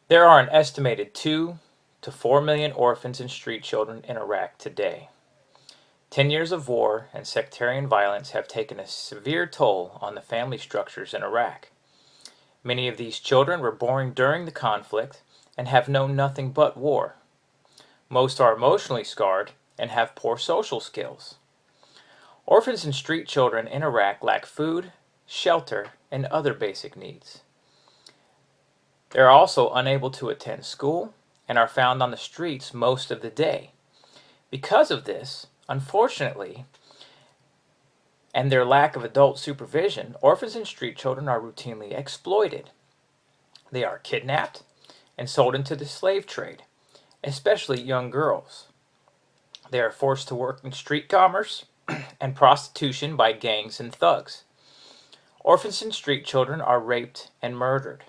There are an estimated 2 to 4 million orphans and street children in Iraq today. 10 years of war and sectarian violence have taken a severe toll on the family structures in Iraq. Many of these children were born during the conflict and have known nothing but war. Most are emotionally scarred and have poor social skills. Orphans and street children in Iraq lack food, shelter, and other basic needs. They are also unable to attend school and are found on the streets most of the day. Because of this, unfortunately, and their lack of adult supervision, orphans and street children are routinely exploited. They are kidnapped and sold into the slave trade, especially young girls. They are forced to work in street commerce and prostitution by gangs and thugs. Orphans and street children are raped and murdered.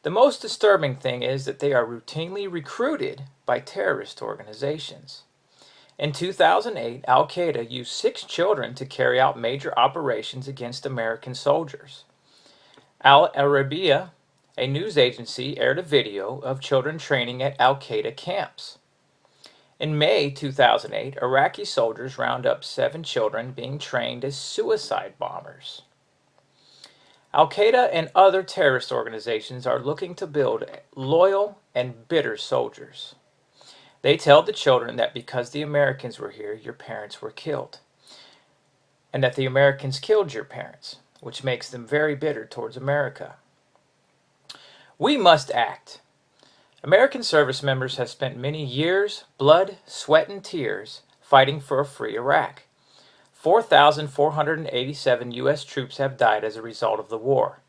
The most disturbing thing is that they are routinely recruited by terrorist organizations. In 2008, Al-Qaeda used 6 children to carry out major operations against American soldiers. Al Arabiya, a news agency, aired a video of children training at Al-Qaeda camps. In May 2008, Iraqi soldiers round up 7 children being trained as suicide bombers. Al-Qaeda and other terrorist organizations are looking to build loyal and bitter soldiers. They tell the children that because the Americans were here, your parents were killed, and that the Americans killed your parents, which makes them very bitter towards America. We must act. American service members have spent many years, blood, sweat, and tears fighting for a free Iraq. 4,487 U.S. troops have died as a result of the war.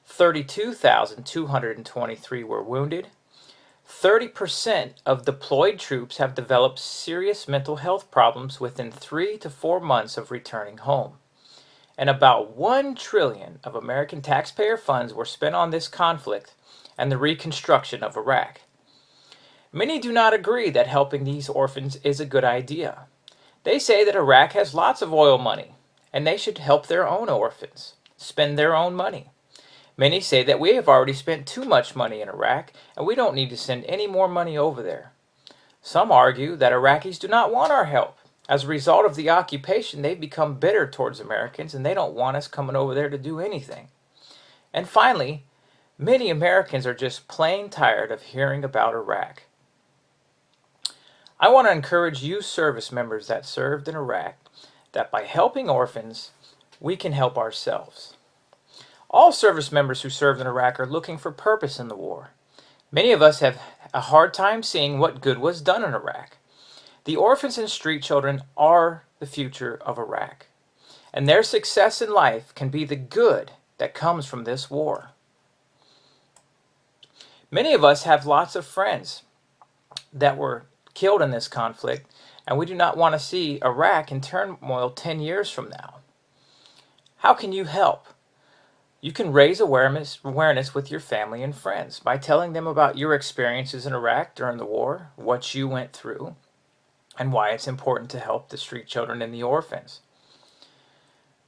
32,223 were wounded. 30% of deployed troops have developed serious mental health problems within 3 to 4 months of returning home. And about $1 trillion of American taxpayer funds were spent on this conflict and the reconstruction of Iraq. Many do not agree that helping these orphans is a good idea. They say that Iraq has lots of oil money, and they should help their own orphans, spend their own money. Many say that we have already spent too much money in Iraq, and we don't need to send any more money over there. Some argue that Iraqis do not want our help. As a result of the occupation, they've become bitter towards Americans, and they don't want us coming over there to do anything. And finally, many Americans are just plain tired of hearing about Iraq. I want to encourage you service members that served in Iraq that by helping orphans, we can help ourselves. All service members who served in Iraq are looking for purpose in the war. Many of us have a hard time seeing what good was done in Iraq. The orphans and street children are the future of Iraq, and their success in life can be the good that comes from this war. Many of us have lots of friends that were killed in this conflict, and we do not want to see Iraq in turmoil 10 years from now. How can you help? You can raise awareness with your family and friends by telling them about your experiences in Iraq during the war, what you went through, and why it's important to help the street children and the orphans.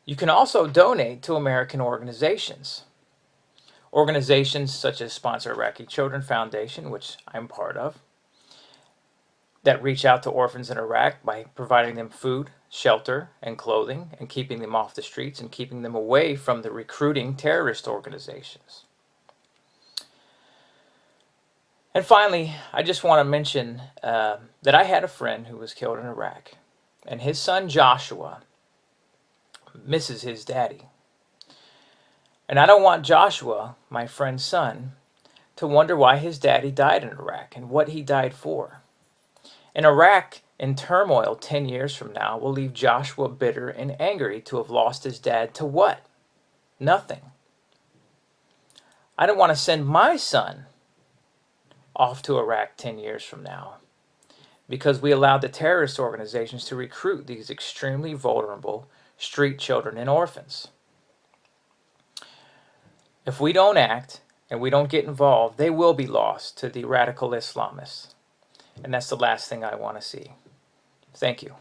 You can also donate to American organizations. Organizations such as Sponsor Iraqi Children Foundation, which I'm part of, that reach out to orphans in Iraq by providing them food, shelter, and clothing, and keeping them off the streets and keeping them away from the recruiting terrorist organizations. And finally, I just want to mention that I had a friend who was killed in Iraq, and his son Joshua misses his daddy. And I don't want Joshua, my friend's son, to wonder why his daddy died in Iraq and what he died for. In Iraq, in turmoil 10 years from now, will leave Joshua bitter and angry to have lost his dad to what? Nothing. I don't want to send my son off to Iraq 10 years from now because we allowed the terrorist organizations to recruit these extremely vulnerable street children and orphans. If we don't act and we don't get involved, they will be lost to the radical Islamists. And that's the last thing I want to see. Thank you.